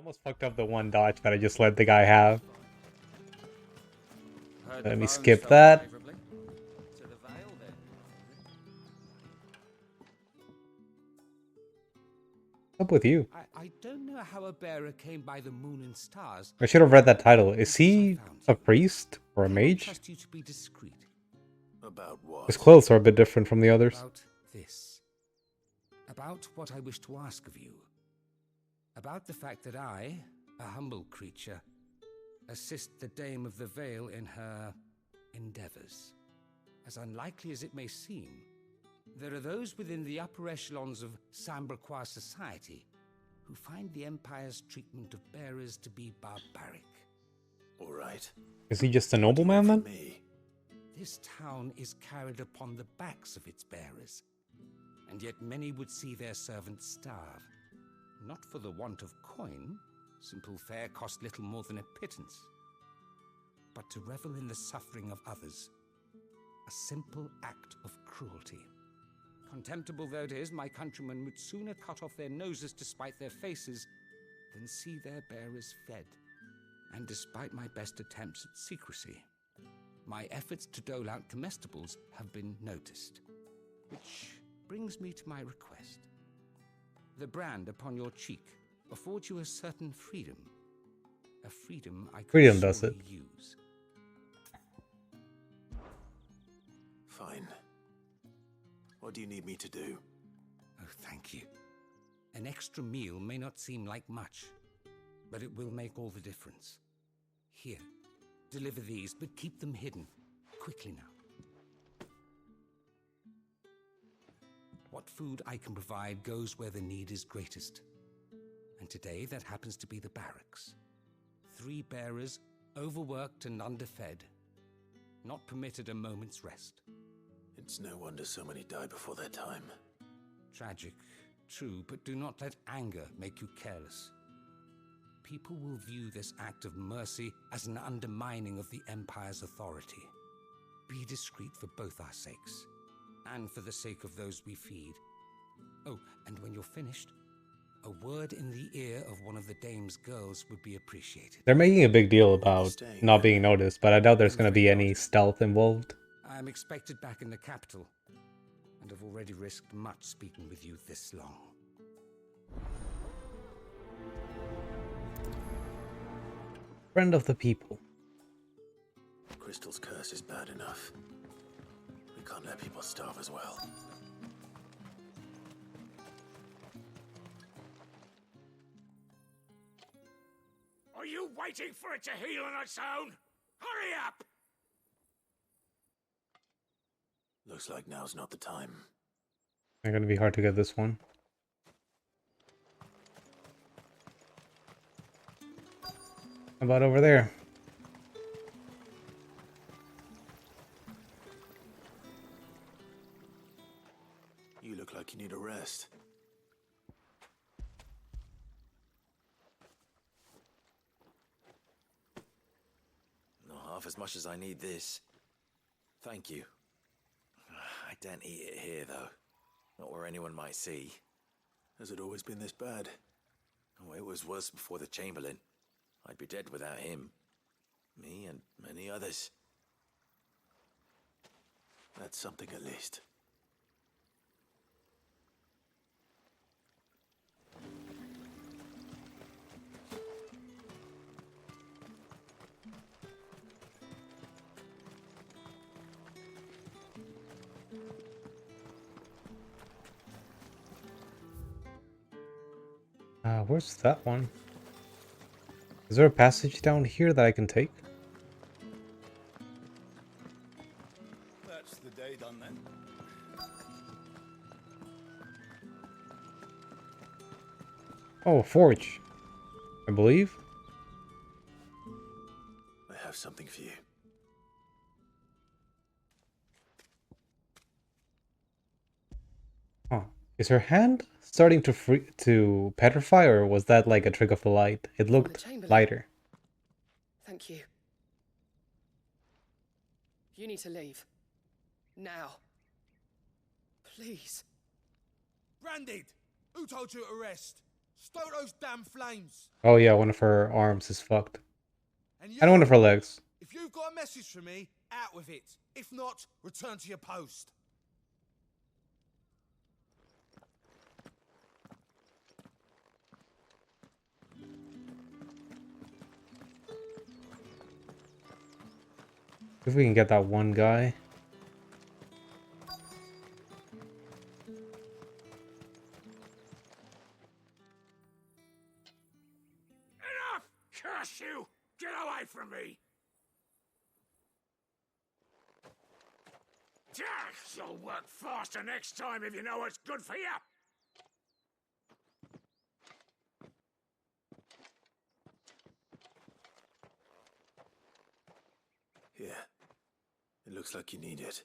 Almost fucked up the one dodge that I just let the guy have. Let me skip that. What's up with you? I don't know how a bearer came by the moon and stars. I should have read that title. Is he a priest or a mage? Trust you to be discreet. About what? His clothes are a bit different from the others. About this. About what I wish to ask of you. About the fact that I, a humble creature, assist the Dame of the Vale in her endeavors. As unlikely as it may seem, there are those within the upper echelons of Samberquois society who find the Empire's treatment of bearers to be barbaric. All right. Is he just a nobleman then? This town is carried upon the backs of its bearers, and yet many would see their servants starve. Not for the want of coin, simple fare cost little more than a pittance, but to revel in the suffering of others, a simple act of cruelty. Contemptible though it is, my countrymen would sooner cut off their noses to spite their faces than see their bearers fed. And despite my best attempts at secrecy, my efforts to dole out comestibles have been noticed. Which brings me to my request. The brand upon your cheek affords you a certain freedom. A freedom I could does it. use. Fine. What do you need me to do? Oh, thank you. An extra meal may not seem like much, but it will make all the difference. Here, deliver these, but keep them hidden. Quickly now. What food I can provide goes where the need is greatest. And today that happens to be the barracks. 3 bearers, overworked and underfed, not permitted a moment's rest. It's no wonder so many die before their time. Tragic, true, but do not let anger make you careless. People will view this act of mercy as an undermining of the Empire's authority. Be discreet for both our sakes, and for the sake of those we feed. Oh, and when you're finished, a word in the ear of one of the Dame's girls would be appreciated. They're making a big deal about not being noticed, but I doubt there's going to be any stealth involved. I am expected back in the capital, and have already risked much speaking with you this long. Friend of the people. Crystal's curse is bad enough. We can't let people starve as well. Are you waiting for it to heal on its own? Hurry up! Looks like now's not the time. It's going to be hard to get this one. How about over there? You look like you need a rest. Not half as much as I need this. Thank you. I daren't eat it here, though. Not where anyone might see. Has it always been this bad? Oh, it was worse before the Chamberlain. I'd be dead without him. Me and many others. That's something at least. Where's that one? Is there a passage down here that I can take? That's the day done then. Oh, a forge. I believe. I have something for you. Huh. Is her hand starting to petrify, or was that like a trick of the light? It looked lighter. Thank you. You need to leave. Now. Please. Branded! Who told you to rest? Stoke those damn flames. Oh yeah, one of her arms is fucked. And you, And one of her legs. if you've got a message for me, out with it. If not, return to your post. If we can get that one guy. Enough! Curse you! Get away from me! You'll work faster next time if you know what's good for you! Here. It looks like you need it.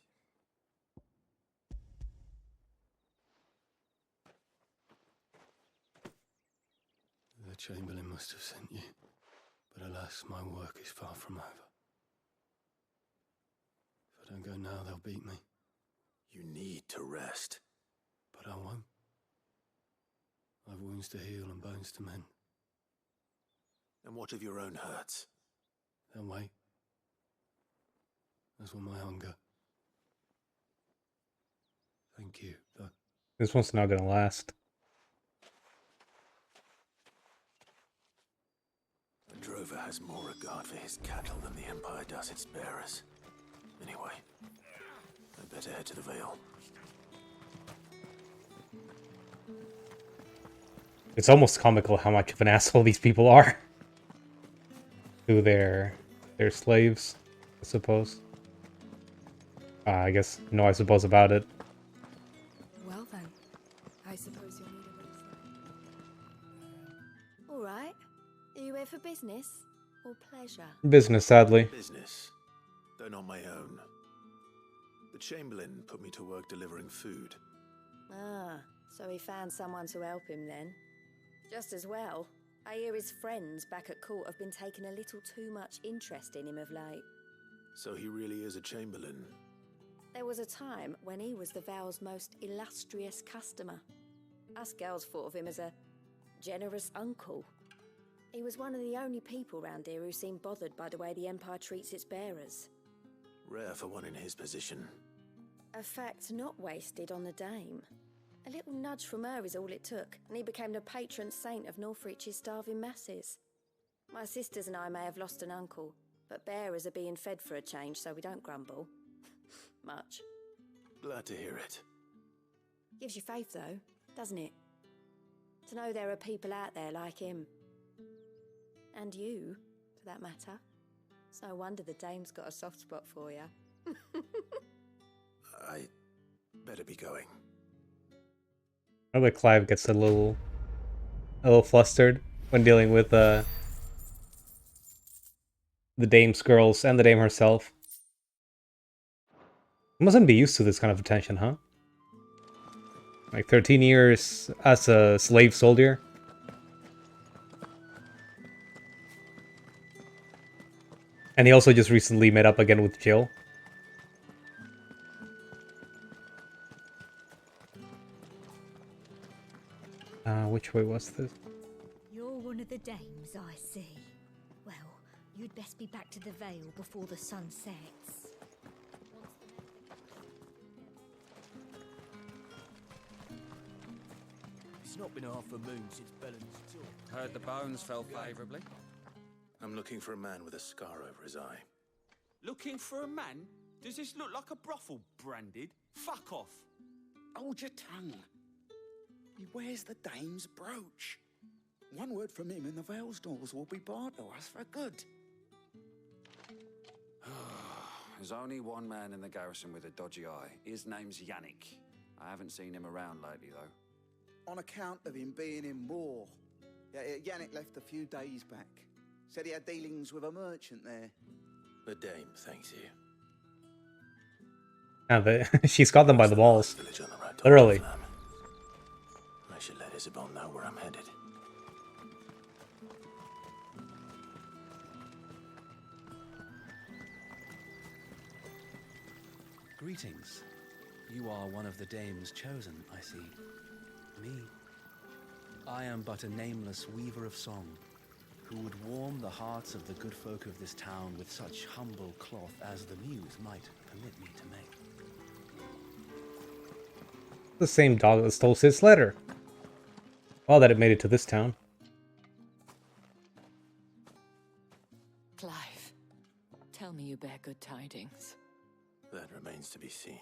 The Chamberlain must have sent you, but alas, my work is far from over. If I don't go now, they'll beat me. You need to rest. But I won't. I've wounds to heal and bones to mend. And what of your own hurts? They'll wait. As will my hunger. Thank you, though. This one's not gonna last. The drover has more regard for his cattle than the Empire does its bearers. Anyway, I'd better head to the Vale. It's almost comical how much of an asshole these people are. To their slaves, I suppose. I guess no I suppose about it. Well then, I suppose you'll need a reason. All right. Are you here for business or pleasure? Business, sadly. Business, though not my own. The Chamberlain put me to work delivering food. Ah, so he found someone to help him then. Just as well. I hear his friends back at court have been taking a little too much interest in him of late. So he really is a Chamberlain. There was a time when he was the Vale's most illustrious customer. Us girls thought of him as a generous uncle. He was one of the only people round here who seemed bothered by the way the Empire treats its bearers. Rare for one in his position. A fact not wasted on the dame. A little nudge from her is all it took, and he became the patron saint of Northreach's starving masses. My sisters and I may have lost an uncle, but bearers are being fed for a change, so we don't grumble. Much. Glad to hear it. Gives you faith, though, doesn't it? To know there are people out there like him. And you, for that matter. It's no wonder the dame's got a soft spot for you. I better be going. I know that Clive gets a little flustered when dealing with the dame's girls and the dame herself. He mustn't be used to this kind of attention, huh? Like 13 years as a slave soldier. And he also just recently met up again with Jill. Which way was this? You're one of the dames, I see. Well, you'd best be back to the Vale before the sun sets. It's not been half a moon since Bellen's talk. Heard the bones fell favourably. I'm looking for a man with a scar over his eye. Looking for a man? Does this look like a brothel branded? Fuck off. Hold your tongue. He wears the dame's brooch. One word from him and the Vale's doors will be barred to us for good. There's only one man in the garrison with a dodgy eye. His name's Yannick. I haven't seen him around lately, though. On account of him being in war. Yannick left a few days back. Said he had dealings with a merchant there. The dame thanks you. And she's got them by the balls. Village on the right to Literally. Farm. I should let Isabel know where I'm headed. Greetings. You are one of the dames chosen, I see. Me. I am but a nameless weaver of song, who would warm the hearts of the good folk of this town with such humble cloth as the muse might permit me to make. The same dog that stole Sid's letter. Well, that it made it to this town. Clive, tell me you bear good tidings. That remains to be seen.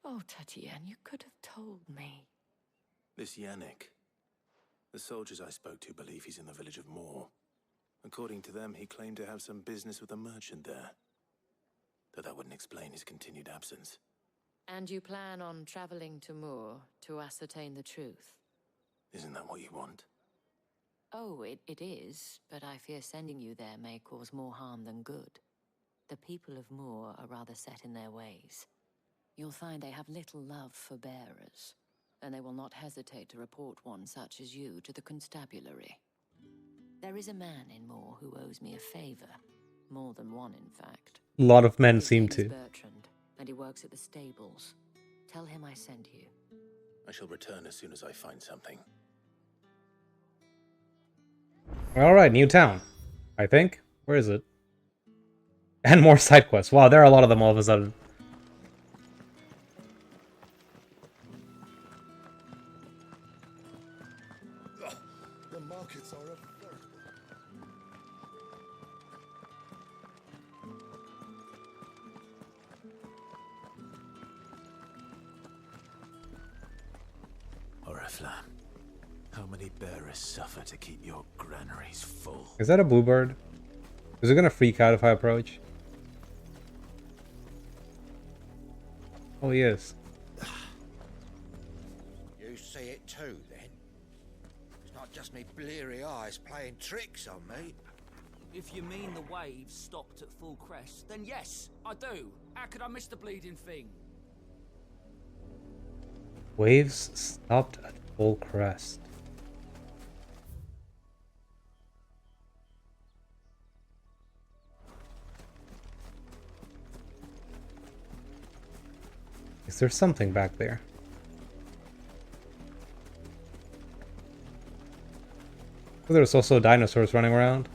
Oh, Tatiana, you could have told me. This Yannick. The soldiers I spoke to believe he's in the village of Moor. According to them, he claimed to have some business with a merchant there. Though that wouldn't explain his continued absence. And you plan on traveling to Moor to ascertain the truth? Isn't that what you want? Oh, it is, but I fear sending you there may cause more harm than good. The people of Moor are rather set in their ways. You'll find they have little love for bearers, and they will not hesitate to report one such as you to the constabulary. There is a man in Moor who owes me a favor. More than one, in fact. A lot of men His seem name's to. Bertrand, and he works at the stables. Tell him I sent you. I shall return as soon as I find something. Alright, new town. I think. Where is it? And more side quests. Wow, there are a lot of them all of a sudden. The markets are a Oriflamme, how many bearers suffer to keep your granaries full? Is that a bluebird? Is it gonna freak out if I approach? Oh, he is. You see it too, then? It's not just me bleary eyes playing tricks on me. If you mean the waves stopped at full crest, then yes, I do. How could I miss the bleeding thing? Waves stopped at full crest. Is there something back there? Oh, there's also dinosaurs running around.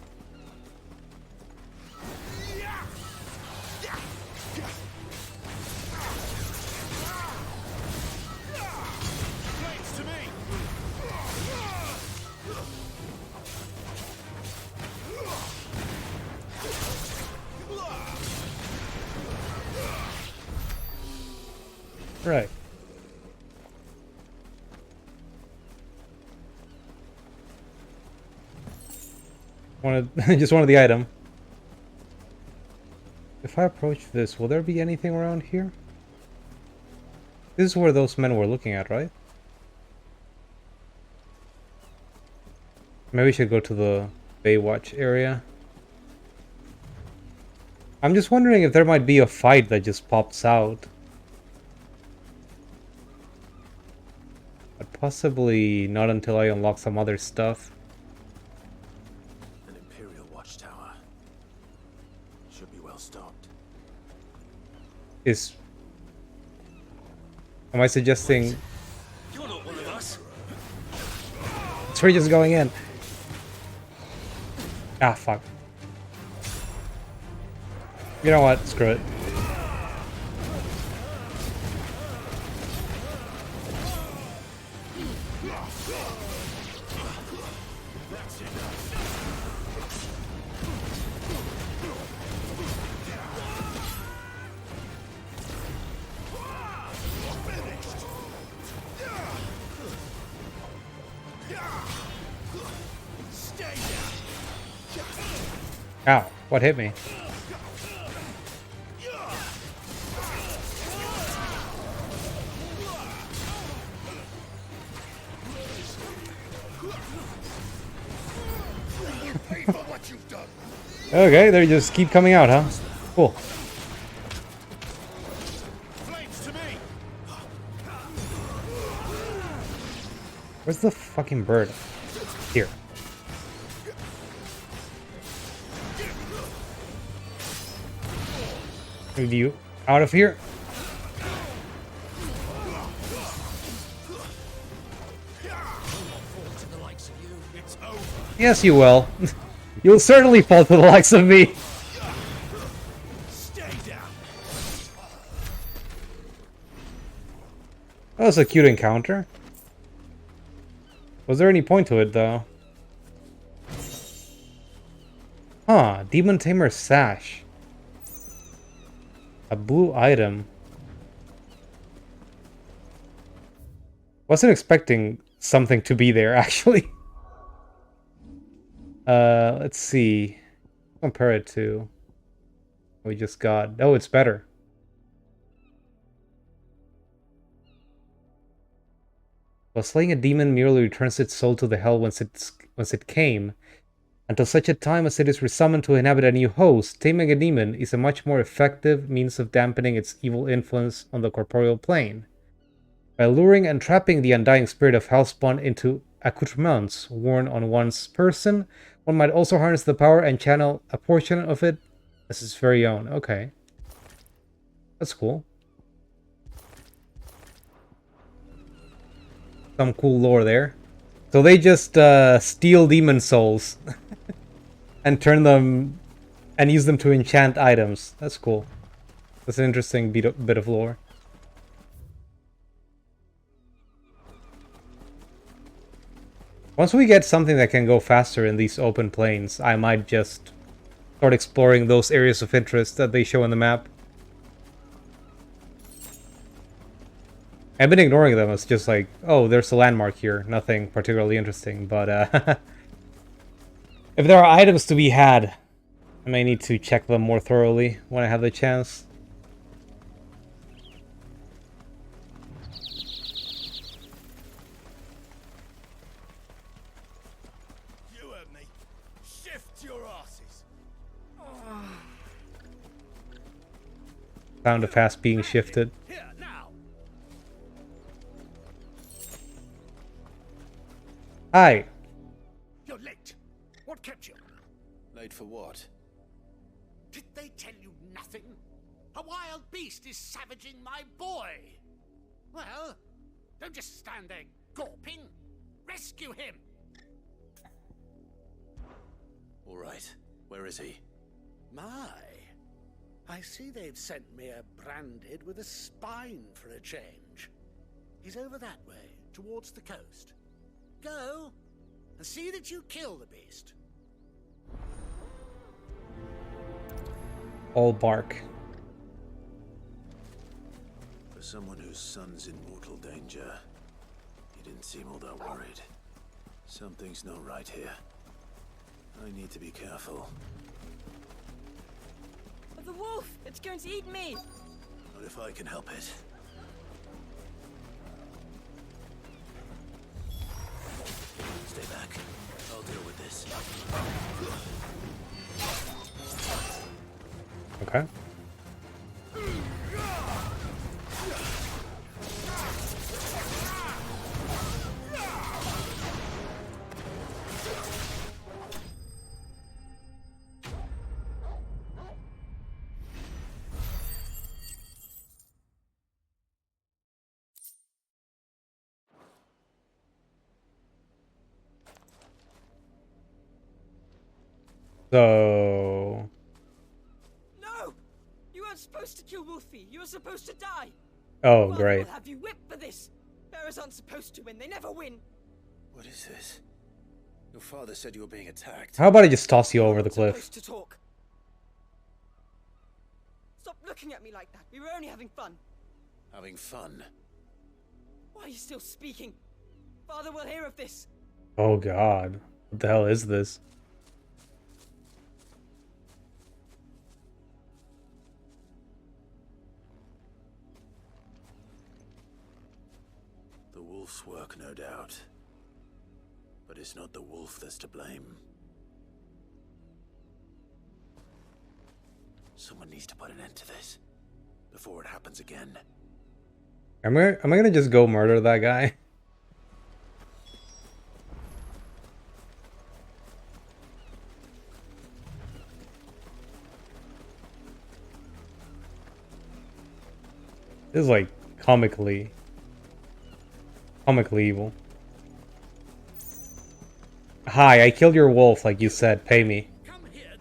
Right. Just wanted the item. If I approach this, will there be anything around here? This is where those men were looking at, right? Maybe we should go to the Baywatch area. I'm just wondering if there might be a fight that just pops out. But possibly not until I unlock some other stuff. An Imperial watchtower. Should be well stocked. Am I suggesting... You're not one of us. We're just going in. Ah, fuck. You know what? Screw it. Ow, what hit me? Okay, they just keep coming out, huh? Cool. Where's the fucking bird? Here. Move you out of here. Yes, you will. You'll certainly fall to the likes of me. That was a cute encounter. Was there any point to it, though? Huh, Demon Tamer Sash. A blue item. Wasn't expecting something to be there, actually. Let's see. Compare it to what we just got. Oh, it's better. While slaying a demon merely returns its soul to the hell whence it came, until such a time as it is resummoned to inhabit a new host. Taming a demon is a much more effective means of dampening its evil influence on the corporeal plane. By luring and trapping the undying spirit of Hellspawn into accoutrements worn on one's person, one might also harness the power and channel a portion of it as its very own. Okay. That's cool. Some cool lore there. So they just steal demon souls and turn them and use them to enchant items. That's cool. That's an interesting bit of lore. Once we get something that can go faster in these open plains, I might just start exploring those areas of interest that they show on the map. I've been ignoring them as just like, oh, there's a landmark here. Nothing particularly interesting, but if there are items to be had, I may need to check them more thoroughly when I have the chance. You heard me. Shift your asses. Sound of fast being shifted. Here, now. Hi. You're late. What kept you? Late for what? Did they tell you nothing? A wild beast is savaging my boy. Well, don't just stand there gawping. Rescue him. All right. Where is he? My. I see they've sent me a branded with a spine for a change. He's over that way, towards the coast. Go, and see that you kill the beast. All bark. For someone whose son's in mortal danger, he didn't seem all that worried. Something's not right here. I need to be careful. The wolf! It's going to eat me! Not if I can help it. Stay back. I'll deal with this. Okay. So... No! You weren't supposed to kill Wolfie. You were supposed to die. Oh, Father great. will have you whipped for this. Bearers aren't supposed to win. They never win. What is this? Your father said you were being attacked. How about I just toss you over the cliff? Supposed to talk. Stop looking at me like that. We were only having fun. Having fun? Why are you still speaking? Father will hear of this. Oh god. What the hell is this? The wolf's work, no doubt. But it's not the wolf that's to blame. Someone needs to put an end to this before it happens again. Am I gonna just go murder that guy? This is like comically evil. Hi, I killed your wolf like you said. Pay me. Come here.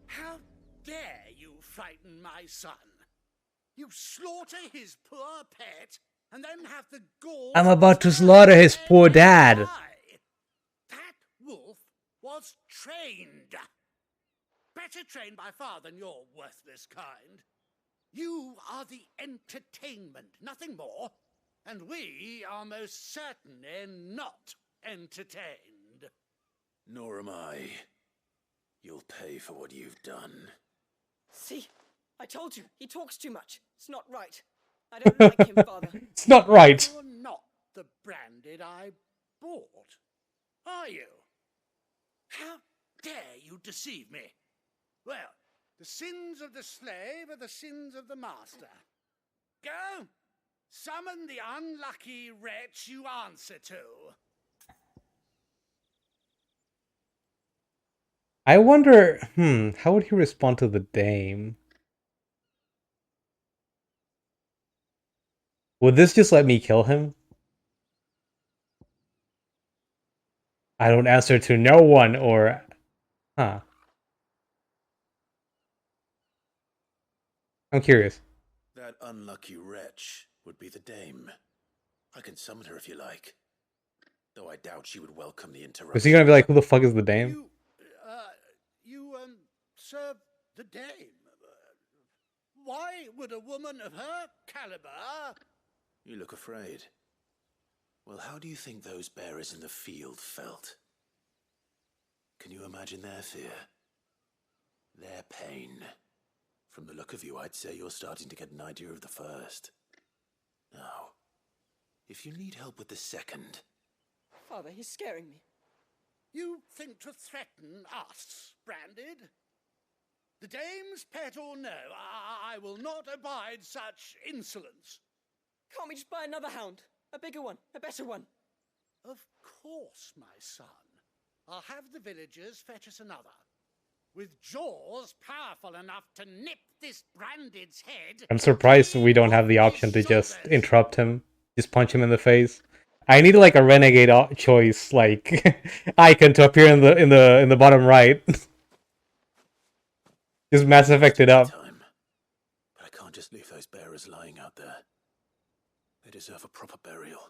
How dare you frighten my son? You slaughter his poor pet and then have the gall. I'm about to slaughter his poor dad. That wolf was trained. Better trained by far than your worthless kind. You are the entertainment, nothing more. And we are most certainly not entertained. Nor am I. You'll pay for what you've done. See? I told you, he talks too much. It's not right. I don't like him, Father. It's not right. You're not the branded I bought, are you? How dare you deceive me? Well, the sins of the slave are the sins of the master. Go! Summon the unlucky wretch you answer to. I wonder, how would he respond to the dame? Would this just let me kill him? I don't answer to no one, or... Huh. I'm curious. That unlucky wretch would be the dame. I can summon her if you like. Though I doubt she would welcome the interruption. Is he gonna be like, who the fuck is the dame? You serve the dame. Why would a woman of her caliber... You look afraid. Well, how do you think those bearers in the field felt? Can you imagine their fear? Their pain? From the look of you, I'd say you're starting to get an idea of the first. Now, if you need help with the second... Father, he's scaring me. You think to threaten us, Branded? The dame's pet or no, I will not abide such insolence. Can't we just buy another hound? A bigger one, a better one. Of course, my son. I'll have the villagers fetch us another. With jaws powerful enough to nip this Branded's head. I'm surprised we don't have the option to just interrupt him. Just punch him in the face. I need like a renegade choice, like icon to appear in the bottom right. Just Mass Effect it up. But I can't just leave those bearers lying out there. They deserve a proper burial.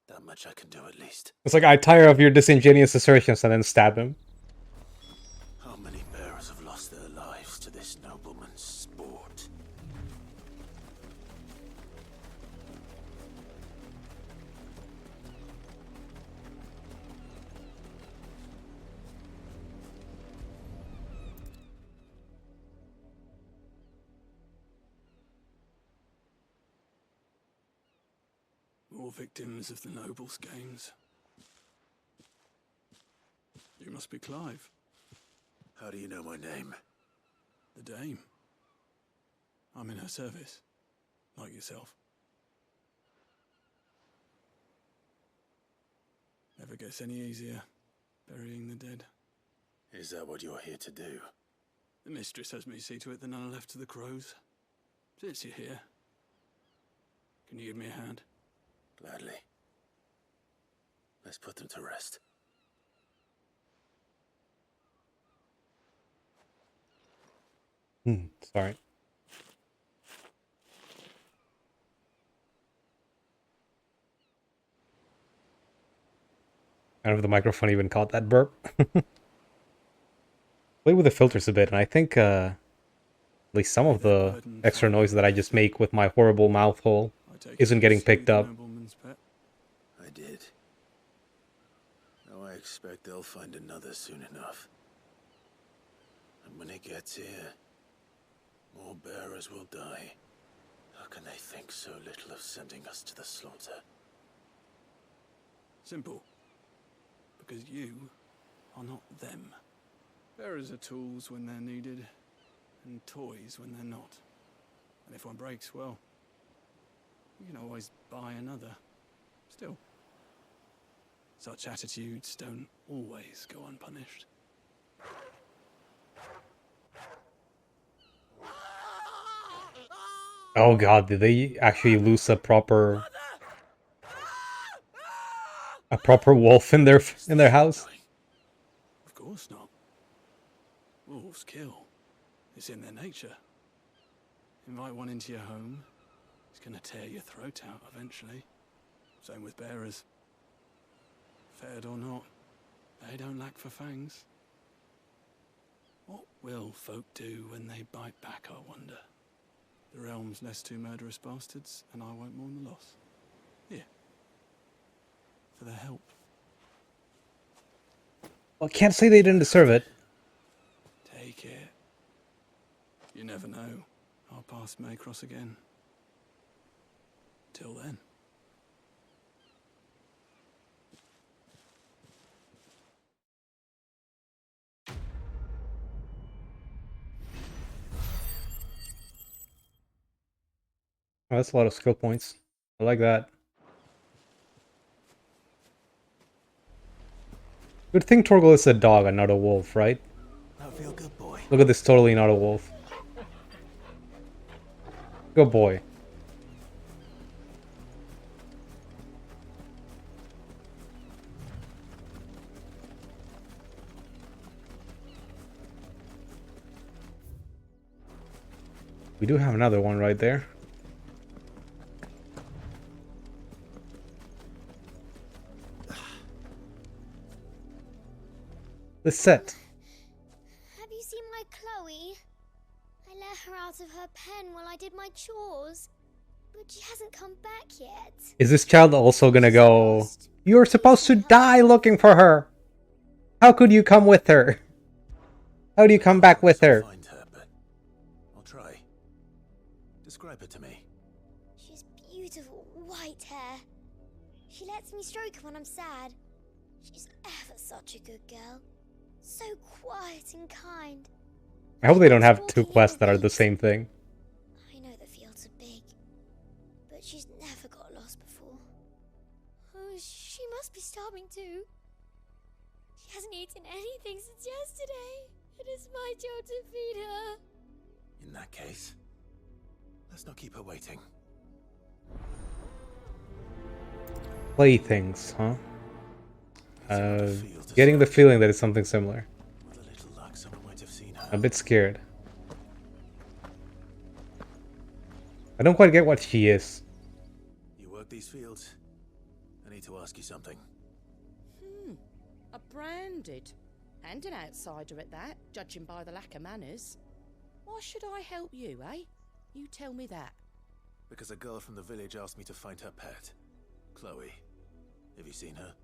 That much I can do at least. It's like, I tire of your disingenuous assertions, and then stab him. How many bearers have lost their lives to this nobleman's sport? More victims of the nobles' games. You must be Clive. How do you know my name? The Dame. I'm in her service, like yourself. Never gets any easier, burying the dead. Is that what you're here to do? The mistress has me see to it that none are left to the crows. Since you're here, can you give me a hand? Gladly. Let's put them to rest. Sorry. I don't know if the microphone even caught that burp. Play with the filters a bit, and I think at least some of the extra noise that I just make with my horrible mouth hole isn't getting picked up. I did. Now I expect they'll find another soon enough. And when it gets here, more bearers will die. How can they think so little of sending us to the slaughter? Simple. Because you are not them. Bearers are tools when they're needed, and toys when they're not. And if one breaks, well, you can always buy another. Still, such attitudes don't always go unpunished. Oh god, did they actually lose a proper wolf in their house? Of course not. Wolves kill. It's in their nature. Invite one into your home, it's gonna tear your throat out eventually. Same with bearers. Fed or not, they don't lack for fangs. What will folk do when they bite back, I wonder? The realm's less two murderous bastards, and I won't mourn the loss. Here. For their help. Well, I can't say they didn't deserve it. Take it. You never know. Our paths may cross again. Till then. Oh, that's a lot of skill points. I like that. Good thing Torgal is a dog and not a wolf, right? I feel good, boy. Look at this, totally not a wolf. Good boy. We do have another one right there. The set. Have you seen my Chloe? I let her out of her pen while I did my chores, but she hasn't come back yet. Is this child also gonna go, "You're supposed to die looking for her. How could you come with her? How do you come back with her?" Find her, but I'll try. Describe her to me. She's beautiful white hair. She lets me stroke her when I'm sad. She's ever such a good girl. So quiet and kind. I hope they don't have two quests that are the same thing. I know the fields are big, but she's never got lost before. Oh, she must be starving too. She hasn't eaten anything since yesterday. It is my job to feed her. In that case, let's not keep her waiting. Playthings, huh? Getting the feeling that it's something similar. With a little luck, someone might have seen her. A bit scared. I don't quite get what she is. You work these fields? I need to ask you something. A branded. And an outsider at that, judging by the lack of manners. Why should I help you, eh? You tell me that. Because a girl from the village asked me to find her pet, Chloe. Have you seen her?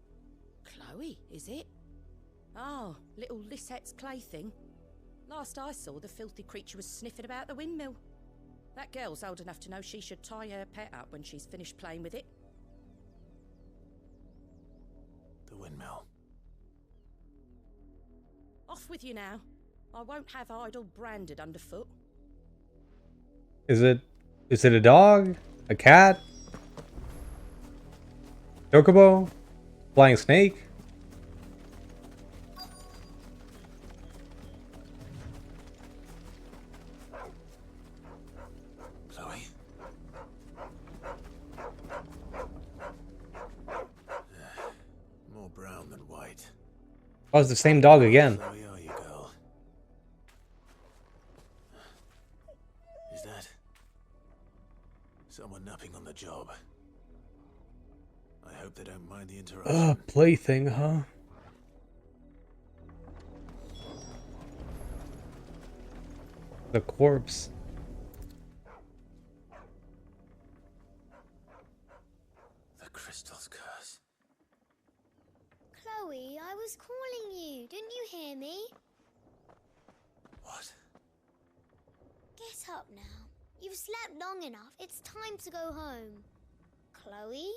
Chloe, is it? Oh, little Lisette's plaything. Last I saw, the filthy creature was sniffing about the windmill. That girl's old enough to know she should tie her pet up when she's finished playing with it. The windmill. Off with you now. I won't have idle branded underfoot. Is it a dog? A cat? Chocobo? Flying snake? Chloe? More brown than white. Oh, it's the same dog again. Chloe, are you, girl? Is that someone napping on the job? I hope they don't mind the interruption. Plaything, huh? The corpse. The crystal's curse. Chloe, I was calling you. Didn't you hear me? What? Get up now. You've slept long enough. It's time to go home. Chloe?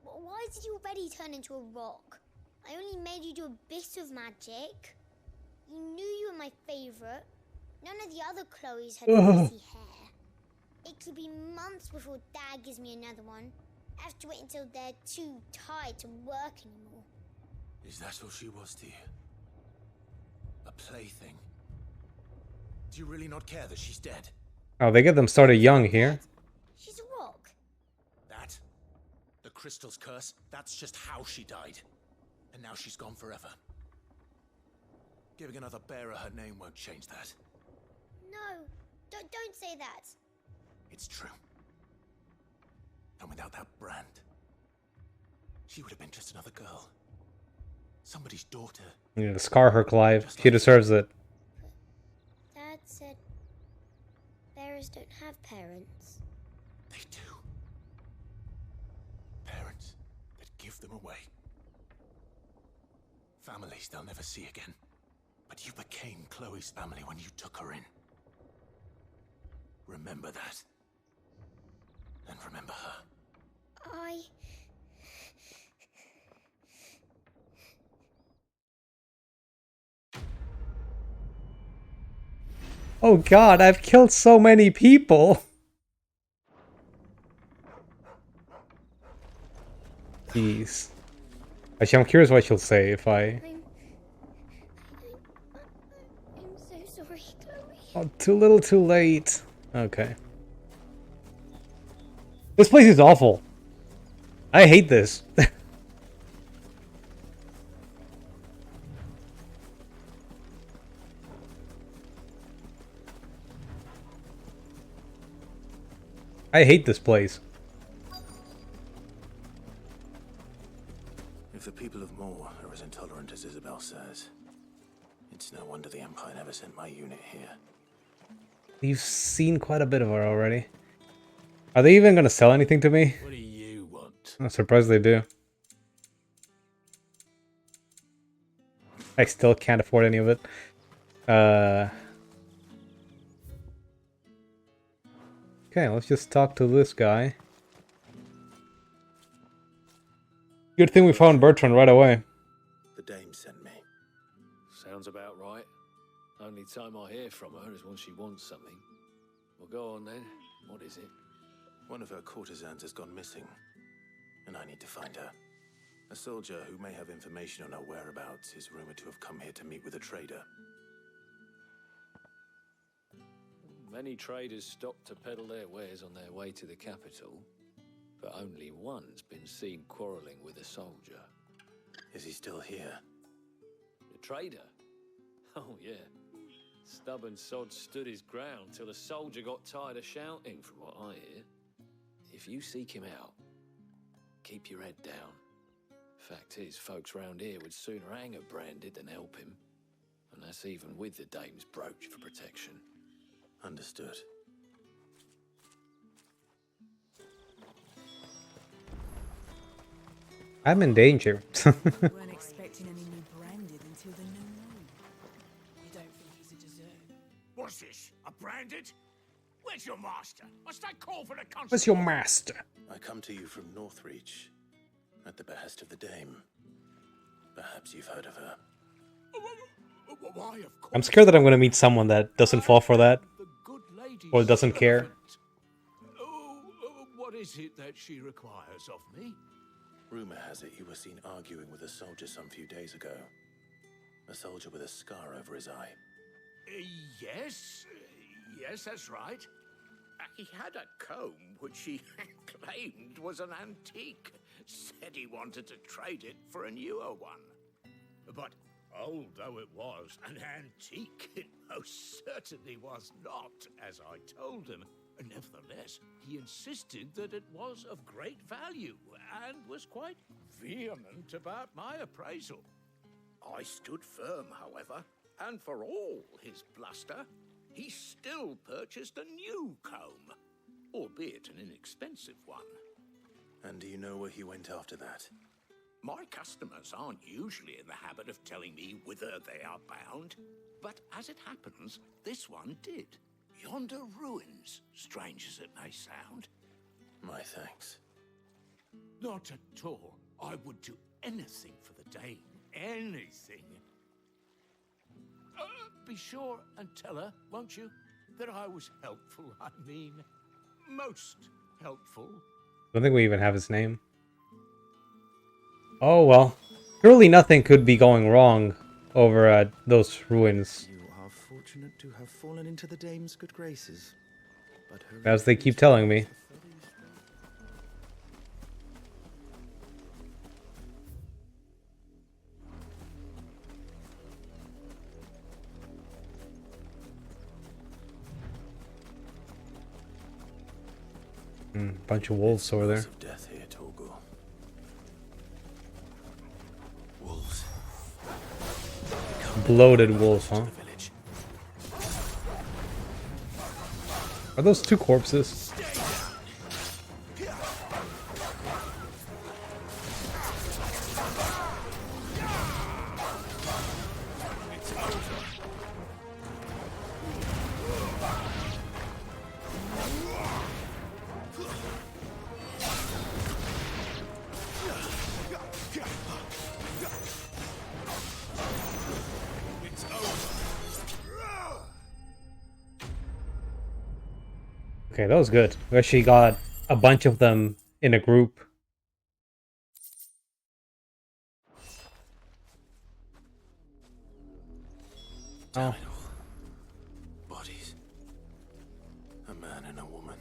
Why did you already turn into a rock? I only made you do a bit of magic. You knew you were my favourite. None of the other Chloes had messy hair. It could be months before Dad gives me another one. I have to wait until they're too tired to work anymore. Is that all she was to you? A plaything? Do you really not care that she's dead? Oh, they get them started young here. She's a rock. That? The crystal's curse? That's just how she died. And now she's gone forever. Giving another bearer her name won't change that. No, don't say that. It's true. And without that brand, she would have been just another girl. Somebody's daughter. Yeah, scar her, Clive. She deserves it. Dad said bearers don't have parents. They do. Parents that give them away. Families they'll never see again. But you became Chloe's family when you took her in. Remember that. And remember her. Oh god, I've killed so many people! Jeez. Actually, I'm curious what she'll say if I... I'm so sorry, Chloe. Oh, too little too late. Okay. This place is awful. I hate this. I hate this place. If the people of Moor are as intolerant as Isabel says, it's no wonder the Empire never sent my unit here. You've seen quite a bit of her already. Are they even gonna sell anything to me? What do you want? I'm surprised they do. I still can't afford any of it. Okay, let's just talk to this guy. Good thing we found Bertrand right away. The dame sent me. Sounds about right. Only time I hear from her is when she wants something. Well, go on then. What is it? One of her courtesans has gone missing, and I need to find her. A soldier who may have information on her whereabouts is rumored to have come here to meet with a trader. Many traders stop to peddle their wares on their way to the capital, but only one's been seen quarrelling with a soldier. Is he still here? The trader? Oh, yeah. Stubborn sod stood his ground till the soldier got tired of shouting, from what I hear. If you seek him out, keep your head down. Fact is, folks round here would sooner hang a branded than help him. And that's even with the dame's brooch for protection. Understood. I'm in danger. Weren't expecting any new branded until the new moon. You don't think he's a dessert? What's this? A branded? Where's your master? Must I call for the constable? Where's your master? I come to you from Northreach, at the behest of the dame. Perhaps you've heard of her. Why, of course. I'm scared that I'm gonna meet someone that doesn't fall for that. Or doesn't care. What is it that she requires of me? Rumor has it you were seen arguing with a soldier some few days ago. A soldier with a scar over his eye. Yes, that's right. He had a comb which he claimed was an antique. Said he wanted to trade it for a newer one. But old though it was, an antique it most certainly was not, as I told him. Nevertheless, he insisted that it was of great value and was quite vehement about my appraisal. I stood firm, however, and for all his bluster, he still purchased a new comb, albeit an inexpensive one. And do you know where he went after that? My customers aren't usually in the habit of telling me whither they are bound, but as it happens, this one did. Yonder ruins, strange as it may sound. My thanks. Not at all. I would do anything for the Dame. Anything. Be sure and tell her, won't you, that I was helpful. I mean, most helpful. I don't think we even have his name. Oh well. Surely nothing could be going wrong over at those ruins. You are fortunate to have fallen into the dame's good graces. But her As they keep telling me. Bunch of wolves over there. Of death here, Torgor. Wolves. Bloated wolves, huh? Are those two corpses? Okay, that was good. We actually got a bunch of them in a group. Oh. Bodies. A man and a woman.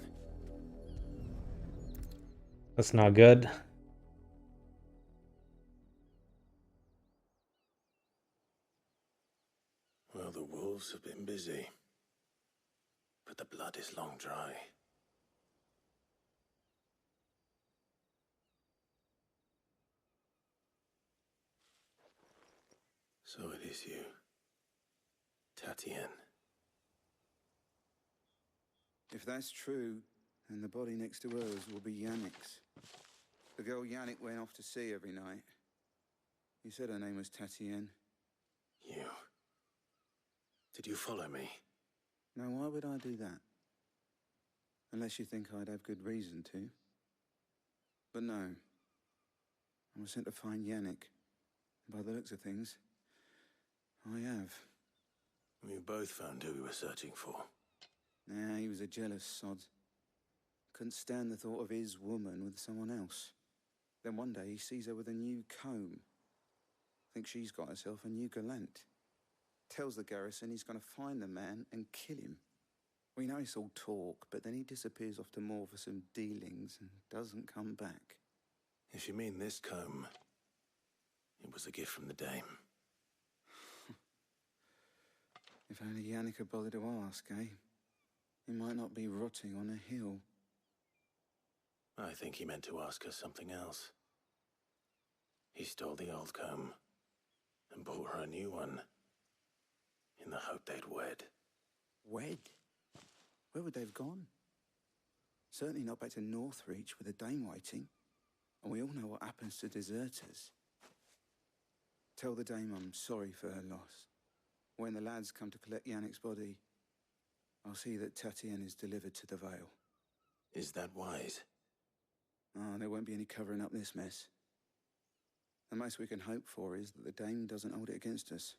That's not good. Well, the wolves have been busy. But the blood is long dry. So it is you, Tatien. If that's true, then the body next to hers will be Yannick's. The girl Yannick went off to sea every night. You said her name was Tatien. You. Did you follow me? Now, why would I do that? Unless you think I'd have good reason to. But no. I was sent to find Yannick. By the looks of things, I have. We both found who we were searching for. Nah, he was a jealous sod. Couldn't stand the thought of his woman with someone else. Then one day he sees her with a new comb. Thinks she's got herself a new gallant. Tells the garrison he's going to find the man and kill him. We know it's all talk, but then he disappears off to Moor for some dealings and doesn't come back. If you mean this comb, it was a gift from the dame. If only Yannick had bothered to ask, eh? He might not be rotting on a hill. I think he meant to ask her something else. He stole the old comb and bought her a new one in the hope they'd wed. Wed? Where would they have gone? Certainly not back to Northreach with a dame waiting. And we all know what happens to deserters. Tell the dame I'm sorry for her loss. When the lads come to collect Yannick's body, I'll see that Tatien is delivered to the Vale. Is that wise? Oh, there won't be any covering up this mess. The most we can hope for is that the dame doesn't hold it against us.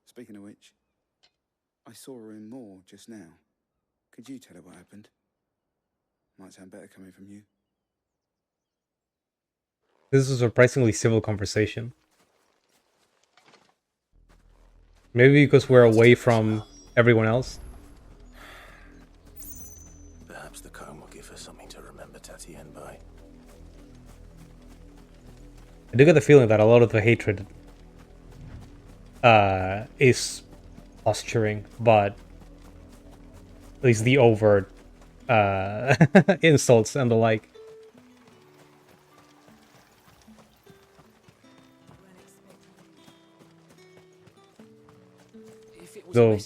Speaking of which, I saw her in Moor just now. Could you tell her what happened? Might sound better coming from you. This is a surprisingly civil conversation. Maybe because we're away from everyone else. Perhaps the comb will give her something to remember Tatien by. I do get the feeling that a lot of the hatred is posturing, but at least the overt insults and the like. Though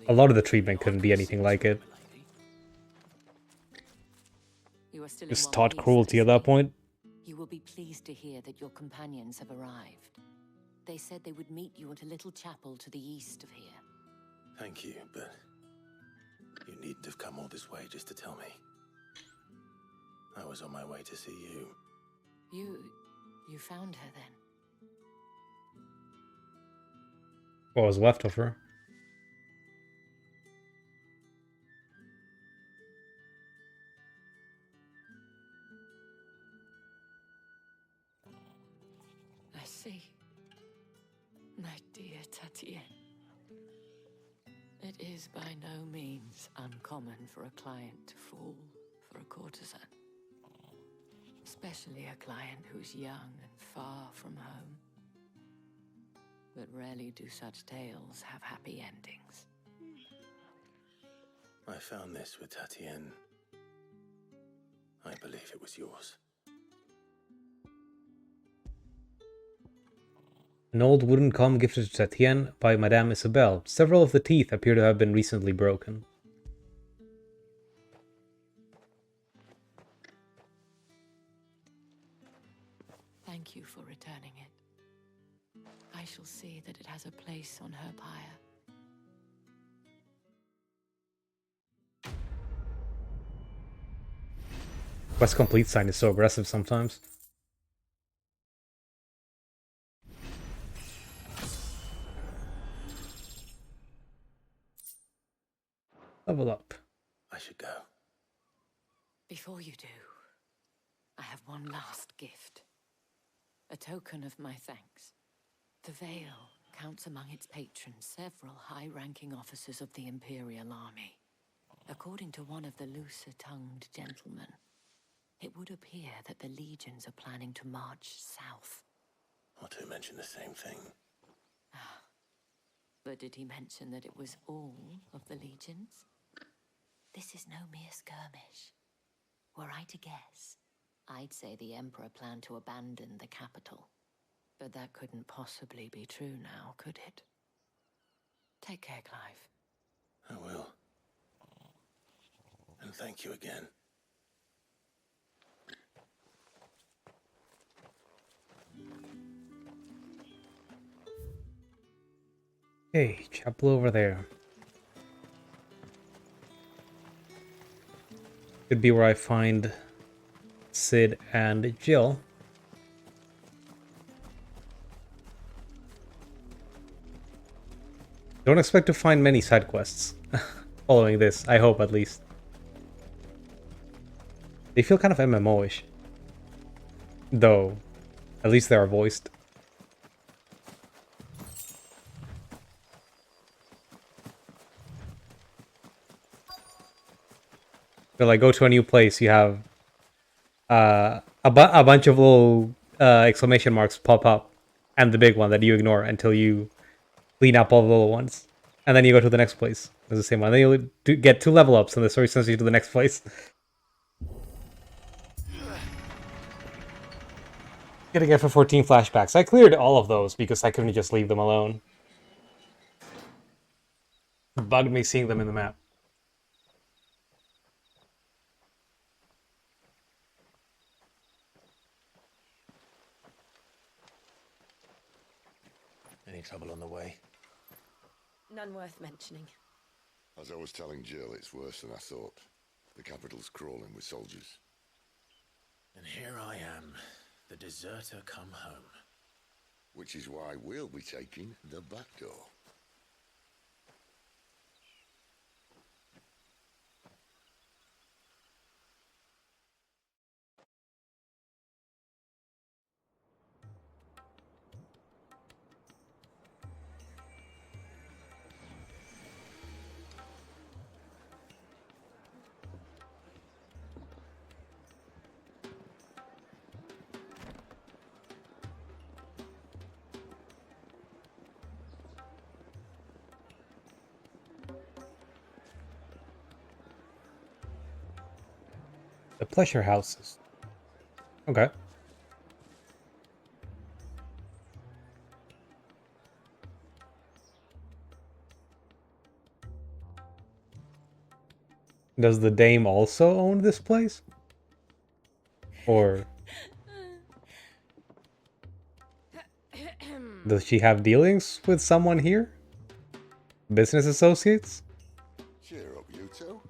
a lot of the treatment couldn't be anything like it. Just taught cruelty at that point. You will be pleased to hear that your companions have arrived. They said they would meet you at a little chapel to the east of here. Thank you, but you needn't have come all this way just to tell me. I was on my way to see you. You found her then? What was left of her? I see. My dear Tatien. It is by no means uncommon for a client to fall for a courtesan. Especially a client who's young and far from home. But rarely do such tales have happy endings. I found this with Tatienne. I believe it was yours. An old wooden comb gifted to Tatienne by Madame Isabelle. Several of the teeth appear to have been recently broken. Thank you for returning it. I shall see that it has a place on her pyre. Quest complete sign is so aggressive sometimes. Level up. I should go. Before you do, I have one last gift. A token of my thanks. The Vale counts among its patrons several high-ranking officers of the Imperial Army. According to one of the looser-tongued gentlemen, it would appear that the legions are planning to march south. Or to mention the same thing. But did he mention that it was all of the legions? This is no mere skirmish. Were I to guess, I'd say the Emperor planned to abandon the capital. But that couldn't possibly be true now, could it? Take care, Clive. I will. And thank you again. Hey, chapel over there. Could be where I find Sid and Jill. Don't expect to find many side quests following this, I hope at least. They feel kind of MMO-ish. Though, at least they are voiced. So like, go to a new place, you have a bunch of little exclamation marks pop up, and the big one that you ignore until you clean up all the little ones. And then you go to the next place. It's the same one. Then you'll get 2 level ups, and the story sends you to the next place. Getting F14 flashbacks. I cleared all of those because I couldn't just leave them alone. It bugged me seeing them in the map. Any trouble on the way? None worth mentioning. As I was telling Jill, it's worse than I thought. The capital's crawling with soldiers. And here I am, the deserter come home. Which is why we'll be taking the back door. The pleasure houses. Okay. Does the dame also own this place? Or does she have dealings with someone here? Business associates? Cheer up, you two.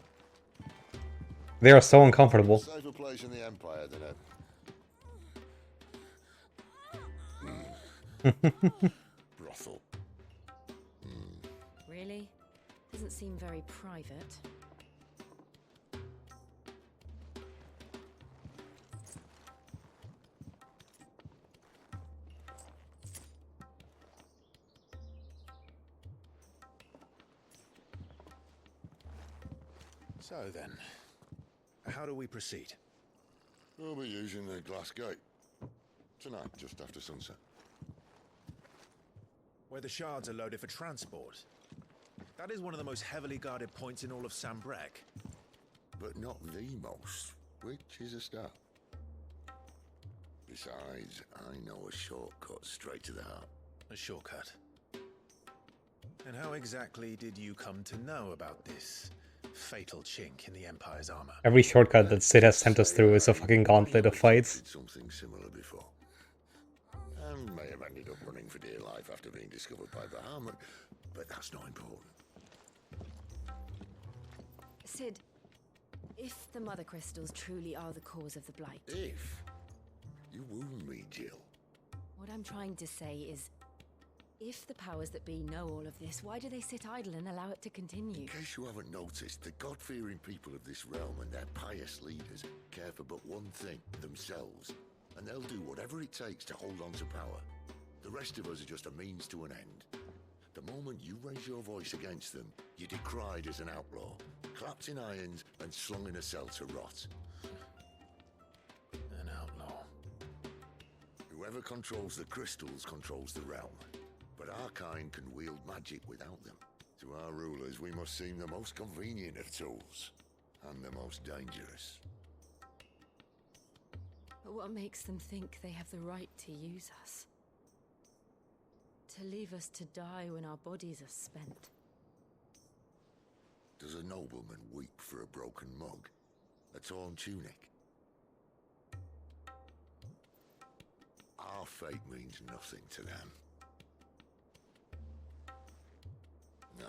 They are so uncomfortable. Safer place in the Empire than a brothel. Really? Doesn't seem very private. So then, how do we proceed? We'll be using the glass gate. Tonight, just after sunset. Where the shards are loaded for transport. That is one of the most heavily guarded points in all of Sambrek. But not the most, which is a start. Besides, I know a shortcut straight to the heart. A shortcut? And how exactly did you come to know about this fatal chink in the Empire's armor? Every shortcut that Sid has sent us through is a fucking gauntlet of fights. Something similar before. And may have ended up running for dear life after being discovered by Bahamut, but that's not important. Sid, if the Mother Crystals truly are the cause of the Blight... If? You wound me, Jill. What I'm trying to say is, if the powers that be know all of this, why do they sit idle and allow it to continue? In case you haven't noticed, the God-fearing people of this realm and their pious leaders care for but one thing, themselves. And they'll do whatever it takes to hold on to power. The rest of us are just a means to an end. The moment you raise your voice against them, you're decried as an outlaw, clapped in irons and slung in a cell to rot. An outlaw. Whoever controls the crystals controls the realm. But our kind can wield magic without them. To our rulers, we must seem the most convenient of tools, and the most dangerous. But what makes them think they have the right to use us? To leave us to die when our bodies are spent? Does a nobleman weep for a broken mug? A torn tunic? Our fate means nothing to them. No,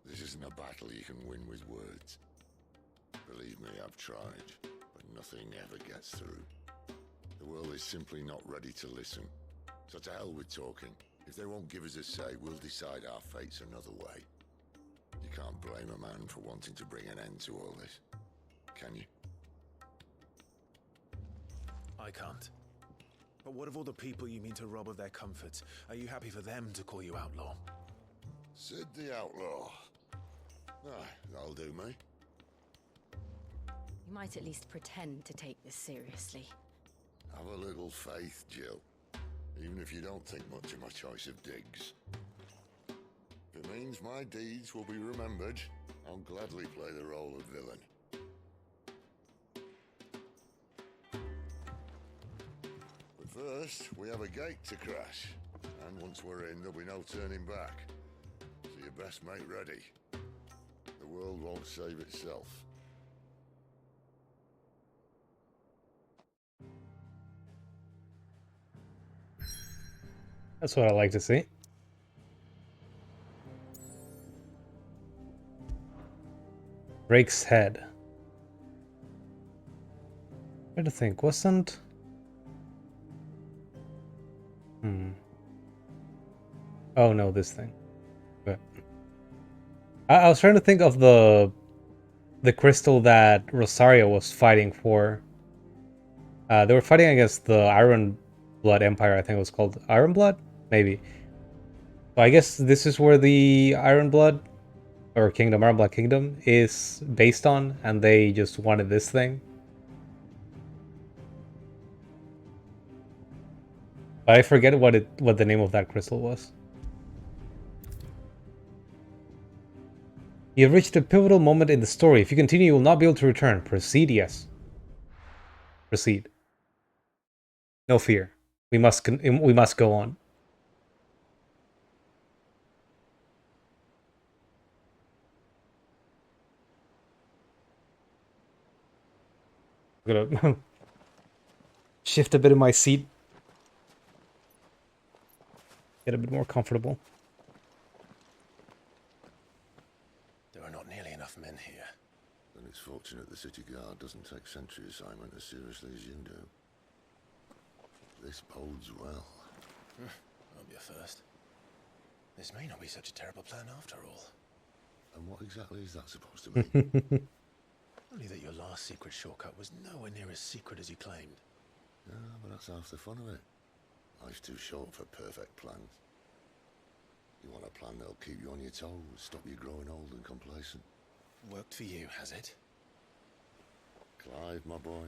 this isn't a battle you can win with words. Believe me, I've tried, but nothing ever gets through. The world is simply not ready to listen. So to hell with talking. If they won't give us a say, we'll decide our fates another way. You can't blame a man for wanting to bring an end to all this, can you? I can't. But what of all the people you mean to rob of their comforts? Are you happy for them to call you outlaw? Sid the Outlaw. Ah, that'll do me. You might at least pretend to take this seriously. Have a little faith, Jill. Even if you don't think much of my choice of digs. If it means my deeds will be remembered, I'll gladly play the role of villain. But first, we have a gate to crash. And once we're in, there'll be no turning back. So you best make ready. The world won't save itself. That's what I like to see. Drake's head. I to think, wasn't... Oh no, this thing. But I was trying to think of the crystal that Rosario was fighting for. They were fighting against the Iron Blood Empire, I think it was called Iron Blood? Maybe. So I guess this is where the Iron Blood, or Kingdom, Iron Blood Kingdom, is based on, and they just wanted this thing. But I forget what the name of that crystal was. You have reached a pivotal moment in the story. If you continue, you will not be able to return. Proceed, yes. Proceed. No fear. We must go on. I'm gonna shift a bit in my seat. Get a bit more comfortable. There are not nearly enough men here. Then it's fortunate the city guard doesn't take sentry assignment as seriously as you do. This bodes well. Won't be a first. This may not be such a terrible plan after all. And what exactly is that supposed to mean? Only that your last secret shortcut was nowhere near as secret as you claimed. Yeah, but that's half the fun of it. Life's too short for perfect plans. You want a plan that'll keep you on your toes, stop you growing old and complacent. worked for you, has it? Clive, my boy,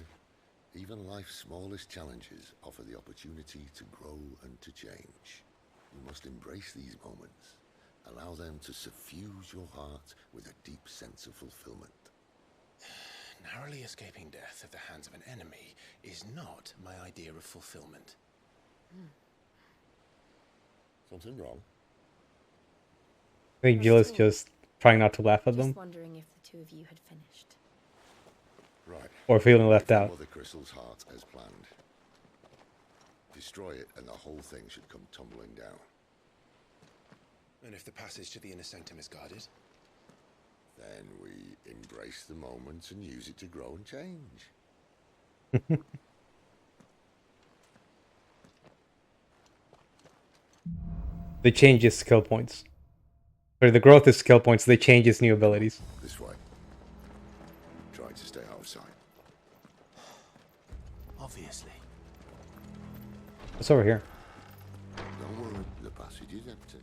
even life's smallest challenges offer the opportunity to grow and to change. You must embrace these moments. Allow them to suffuse your heart with a deep sense of fulfillment. Narrowly escaping death at the hands of an enemy is not my idea of fulfillment. Something wrong? I think Gil's just trying not to laugh at them. Just wondering if the two of you had finished. Right. Or feeling left Give out. Mother Crystal's heart as planned. Destroy it and the whole thing should come tumbling down. And if the passage to the inner sanctum is guarded? Then we embrace the moment and use it to grow and change. They change his skill points. Or the growth is skill points, they change his new abilities. This way. Try to stay out of sight. Obviously. What's over here? Don't worry, the passage is empty.